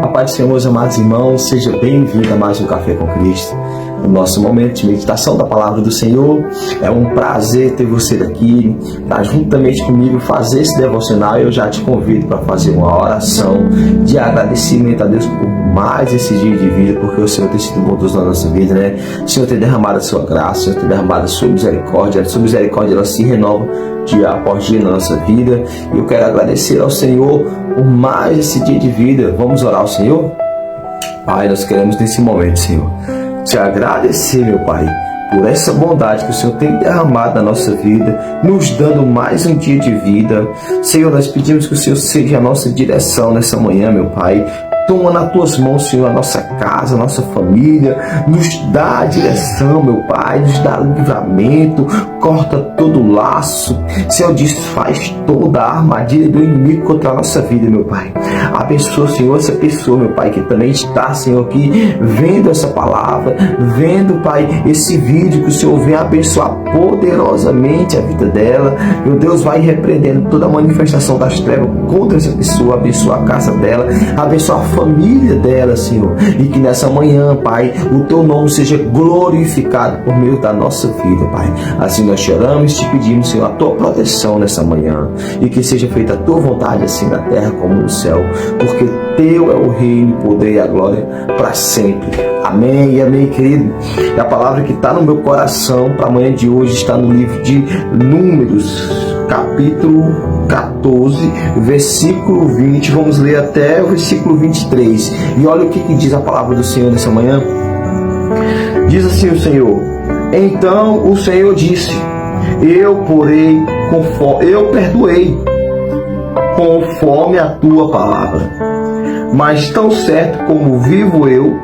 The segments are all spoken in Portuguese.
A paz do Senhor, meus amados irmãos, seja bem-vindo a mais um Café com Cristo. No nosso momento de meditação da Palavra do Senhor, é um prazer ter você aqui, para juntamente comigo fazer esse devocional. Eu já te convido para fazer uma oração de agradecimento a Deus por mais esse dia de vida, porque o Senhor tem sido bondoso na nossa vida, né? O Senhor tem derramado a sua graça, o Senhor tem derramado a sua misericórdia ela se renova dia após dia na nossa vida. E eu quero agradecer ao Senhor por mais esse dia de vida. Vamos orar ao Senhor? Pai, nós queremos nesse momento, Senhor, te agradecer, meu Pai, por essa bondade que o Senhor tem derramado na nossa vida, nos dando mais um dia de vida. Senhor, nós pedimos que o Senhor seja a nossa direção nessa manhã, meu Pai. Toma nas tuas mãos, Senhor, a nossa casa, a nossa família, nos dá a direção, meu Pai, nos dá livramento, corta todo o laço, Senhor, desfaz toda a armadilha do inimigo contra a nossa vida, meu Pai. Abençoa, Senhor, essa pessoa, meu Pai, que também está, Senhor, aqui vendo essa palavra, vendo, Pai, esse vídeo, que o Senhor venha abençoar poderosamente a vida dela. Meu Deus, vai repreendendo toda a manifestação das trevas contra essa pessoa, abençoa a casa dela, abençoa a família dela, Senhor, e que nessa manhã, Pai, o Teu nome seja glorificado por meio da nossa vida, Pai. Assim nós choramos e te pedimos, Senhor, a Tua proteção nessa manhã, e que seja feita a Tua vontade, assim na terra como no céu, porque Teu é o reino, o poder e a glória para sempre. Amém e amém, querido. E a palavra que está no meu coração para a manhã de hoje está no livro de Números, capítulo 14, versículo 20. Vamos ler até o versículo 23. E olha o que diz a palavra do Senhor nessa manhã. Diz assim o Senhor: então o Senhor disse: eu perdoei conforme a tua palavra. Mas tão certo como vivo eu,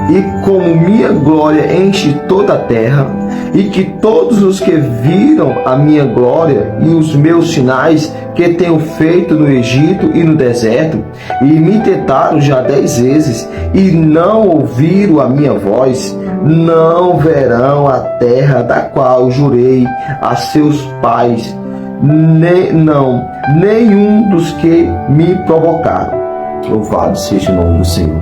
e como minha glória enche toda a terra, e que todos os que viram a minha glória e os meus sinais que tenho feito no Egito e no deserto, e me tentaram já 10 vezes, e não ouviram a minha voz, não verão a terra da qual jurei a seus pais, nenhum dos que me provocaram. Louvado seja o nome do Senhor.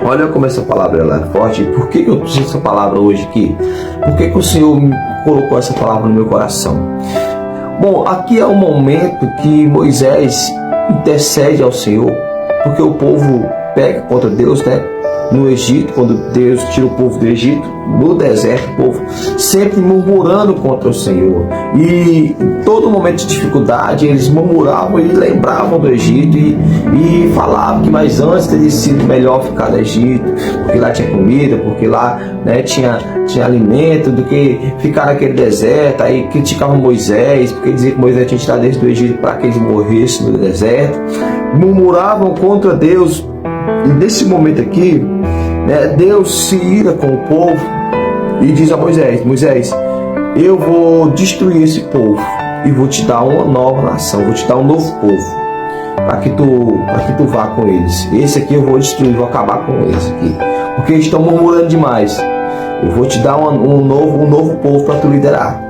Olha como essa palavra ela é forte. Por que eu preciso dessa palavra hoje aqui? Por que o Senhor me colocou essa palavra no meu coração? Bom, aqui é o momento que Moisés intercede ao Senhor, porque o povo peca contra Deus, né? No Egito, quando Deus tira o povo do Egito, no deserto, o povo sempre murmurando contra o Senhor. E em todo momento de dificuldade, eles murmuravam e lembravam do Egito e falavam que mais antes teria sido melhor ficar no Egito, porque lá tinha comida, porque lá, né, tinha alimento, do que ficar naquele deserto. Aí criticavam Moisés, porque diziam que Moisés tinha tirado eles do Egito para que eles morressem no deserto. Murmuravam contra Deus. E nesse momento aqui, né, Deus se ira com o povo e diz a Moisés: Moisés, eu vou destruir esse povo e vou te dar uma nova nação, vou te dar um novo povo, para que tu vá com eles. Esse aqui eu vou destruir, vou acabar com eles aqui, porque eles estão murmurando demais. Eu vou te dar um novo povo para tu liderar.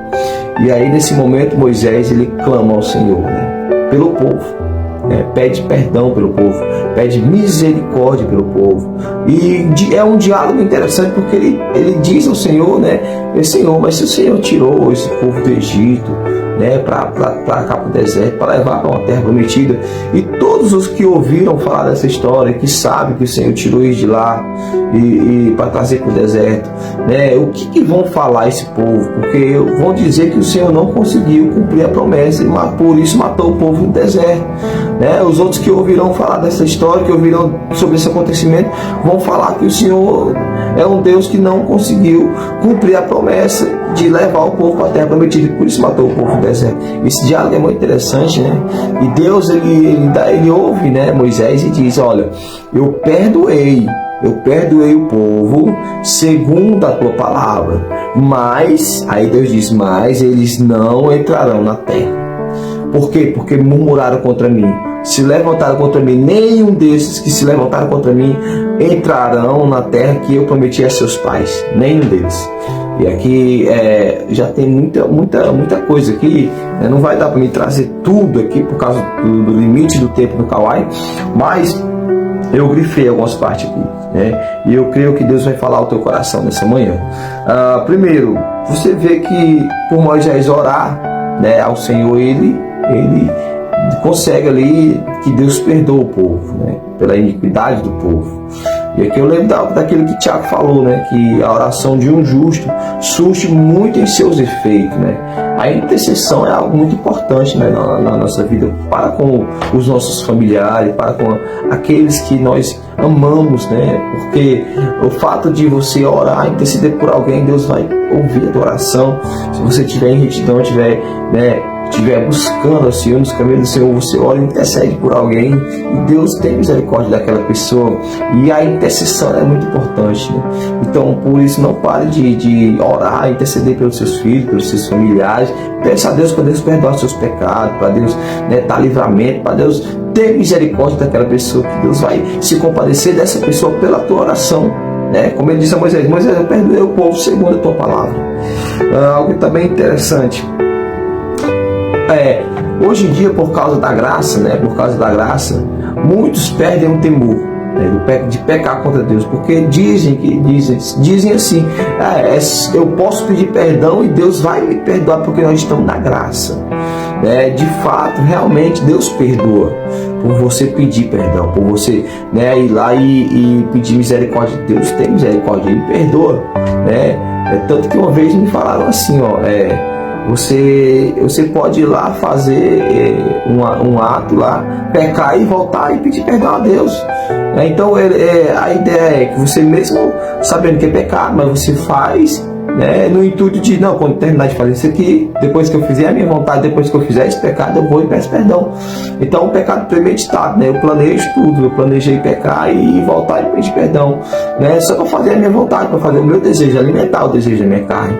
E aí nesse momento Moisés ele clama ao Senhor, né, pelo povo. Pede perdão pelo povo, pede misericórdia pelo povo. E é um diálogo interessante, porque ele diz ao Senhor, né, Senhor, mas se o Senhor tirou esse povo do Egito, né, para cá para o deserto, para levar para uma terra prometida, e todos os que ouviram falar dessa história, que sabem que o Senhor tirou eles de lá e para trazer para o deserto, né, o que vão falar esse povo? Porque vão dizer que o Senhor não conseguiu cumprir a promessa e por isso matou o povo no deserto, né? Os outros que ouvirão falar dessa história, que ouvirão sobre esse acontecimento, vão falar que o Senhor é um Deus que não conseguiu cumprir a promessa de levar o povo para a terra prometida, por isso matou o povo no deserto. Esse diálogo é muito interessante, né? E Deus ele ouve, né, Moisés, e diz: olha, eu perdoei o povo segundo a tua palavra, mas, aí Deus diz, mas eles não entrarão na terra. Por quê? Porque murmuraram contra mim, se levantaram contra mim. Nenhum desses que se levantaram contra mim entrarão na terra que eu prometi a seus pais, nenhum deles. E aqui já tem muita coisa aqui, né? Não vai dar para me trazer tudo aqui por causa do limite do tempo do Kawai, mas Eu grifei algumas partes aqui, né? E eu creio que Deus vai falar ao teu coração nessa manhã. Primeiro, você vê que por Moisés orar, né, ao Senhor, ele consegue ali que Deus perdoa o povo, né, pela iniquidade do povo. E aqui eu lembro daquilo que Tiago falou, né, que a oração de um justo surte muito em seus efeitos, né. A intercessão é algo muito importante, né, na nossa vida, para com os nossos familiares, para com aqueles que nós amamos, né, porque o fato de você orar, interceder por alguém, Deus vai ouvir a tua oração. Se você estiver em retidão, estiver buscando o Senhor, nos caminhos do Senhor, você ora e intercede por alguém e Deus tem misericórdia daquela pessoa. E a intercessão é muito importante, né? Então, por isso, não pare de orar, interceder pelos seus filhos, pelos seus familiares. Peça a Deus para Deus perdoar seus pecados, para Deus, né, dar livramento, para Deus ter misericórdia daquela pessoa, que Deus vai se compadecer dessa pessoa pela tua oração, né? Como ele disse a Moisés: Moisés, eu perdoei o povo segundo a tua palavra. Algo também interessante. Hoje em dia, por causa da graça, né, muitos perdem o temor, né, de pecar contra Deus, porque dizem assim: eu posso pedir perdão e Deus vai me perdoar porque nós estamos na graça. De fato, realmente Deus perdoa por você pedir perdão, por você, né, ir lá e pedir misericórdia. Deus tem misericórdia, Ele perdoa, né? Tanto que uma vez me falaram assim, você pode ir lá fazer um ato lá, pecar e voltar e pedir perdão a Deus. Então a ideia é que você, mesmo sabendo que é pecado, mas você faz, né, no intuito de, não, quando terminar de fazer isso aqui, depois que eu fizer a minha vontade, depois que eu fizer esse pecado, eu vou e peço perdão. Então, um pecado premeditado, né? Eu planejo tudo, eu planejei pecar e voltar e pedir perdão, né? Só para fazer a minha vontade, para fazer o meu desejo, alimentar o desejo da minha carne.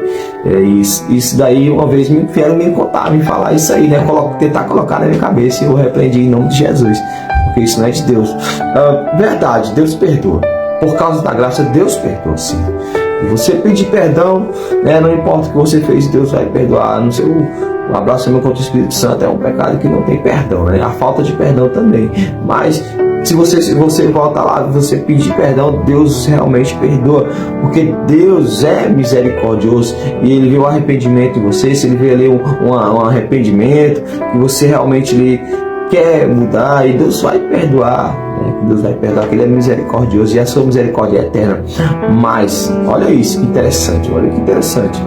Isso daí, uma vez vieram me contar, me falar isso aí, né? Tentar colocar na minha cabeça, e eu repreendi em nome de Jesus, porque isso não é de Deus. Verdade, Deus perdoa. Por causa da graça, Deus perdoa, sim. Você pedir perdão, né, não importa o que você fez, Deus vai perdoar. No seu blasfêmia contra o Espírito Santo é um pecado que não tem perdão, né? A falta de perdão também. Mas se você volta lá e você pedir perdão, Deus realmente perdoa, porque Deus é misericordioso e Ele vê o arrependimento em você. Se Ele vê ali um arrependimento que você realmente quer mudar, e Deus vai perdoar. Deus vai perdoar, que Ele é misericordioso e a sua misericórdia é eterna. Mas, olha isso, que interessante, olha que interessante.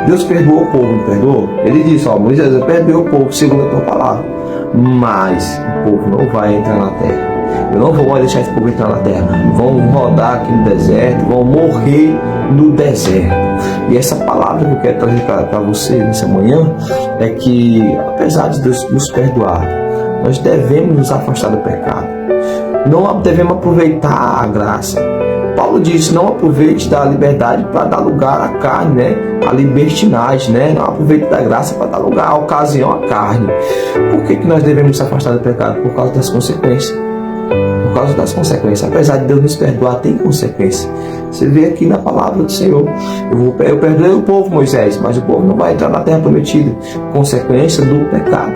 Deus perdoou o povo, não perdoou? Ele disse: Moisés, eu perdoei o povo segundo a tua palavra, mas o povo não vai entrar na terra. Eu não vou mais deixar esse povo entrar na terra. Vão rodar aqui no deserto, vão morrer no deserto. E essa palavra que eu quero trazer para você nessa manhã é que, apesar de Deus nos perdoar, nós devemos nos afastar do pecado. Não devemos aproveitar a graça. Paulo diz: não aproveite da liberdade para dar lugar à carne, né? A libertinagem, né? Não aproveite da graça para dar lugar à ocasião à carne. Por que nós devemos nos afastar do pecado? Por causa das consequências. Por causa das consequências. Apesar de Deus nos perdoar, tem consequências. Você vê aqui na palavra do Senhor: eu perdoei o povo, Moisés, mas o povo não vai entrar na terra prometida. Consequência do pecado.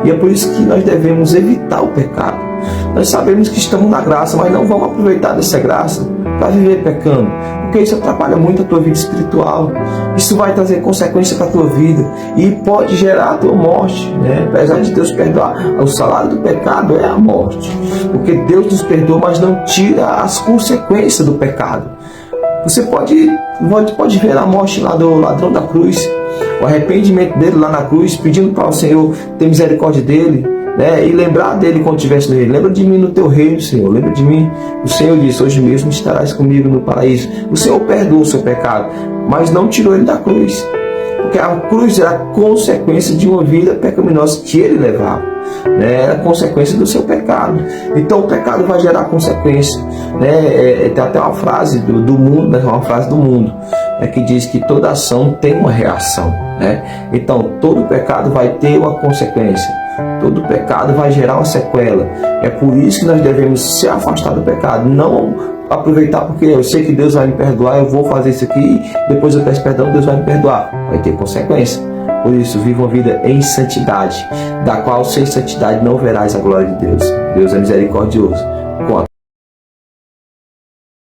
E é por isso que nós devemos evitar o pecado. Nós sabemos que estamos na graça, mas não vamos aproveitar dessa graça para viver pecando, porque isso atrapalha muito a tua vida espiritual. Isso vai trazer consequência para a tua vida e pode gerar a tua morte, né? Apesar de Deus perdoar, o salário do pecado é a morte, porque Deus nos perdoa, mas não tira as consequências do pecado. Você pode ver a morte lá do ladrão da cruz, o arrependimento dele lá na cruz, pedindo para o Senhor ter misericórdia dele, né? E lembrar dele quando estivesse no reino. Lembra de mim no teu reino, Senhor. Lembra de mim. O Senhor disse: hoje mesmo estarás comigo no paraíso. O Senhor perdoou o seu pecado, mas não tirou ele da cruz, porque a cruz era consequência de uma vida pecaminosa que ele levava, né? Era consequência do seu pecado. Então o pecado vai gerar consequência, né? Tem até uma frase do mundo, né? Uma frase do mundo, né? Que diz que toda ação tem uma reação, né? Então todo pecado vai ter uma consequência. Todo pecado vai gerar uma sequela. É por isso que nós devemos se afastar do pecado. Não aproveitar porque eu sei que Deus vai me perdoar, eu vou fazer isso aqui, depois eu peço perdão, Deus vai me perdoar. Vai ter consequência. Por isso, viva uma vida em santidade, da qual sem santidade não verás a glória de Deus. Deus é misericordioso.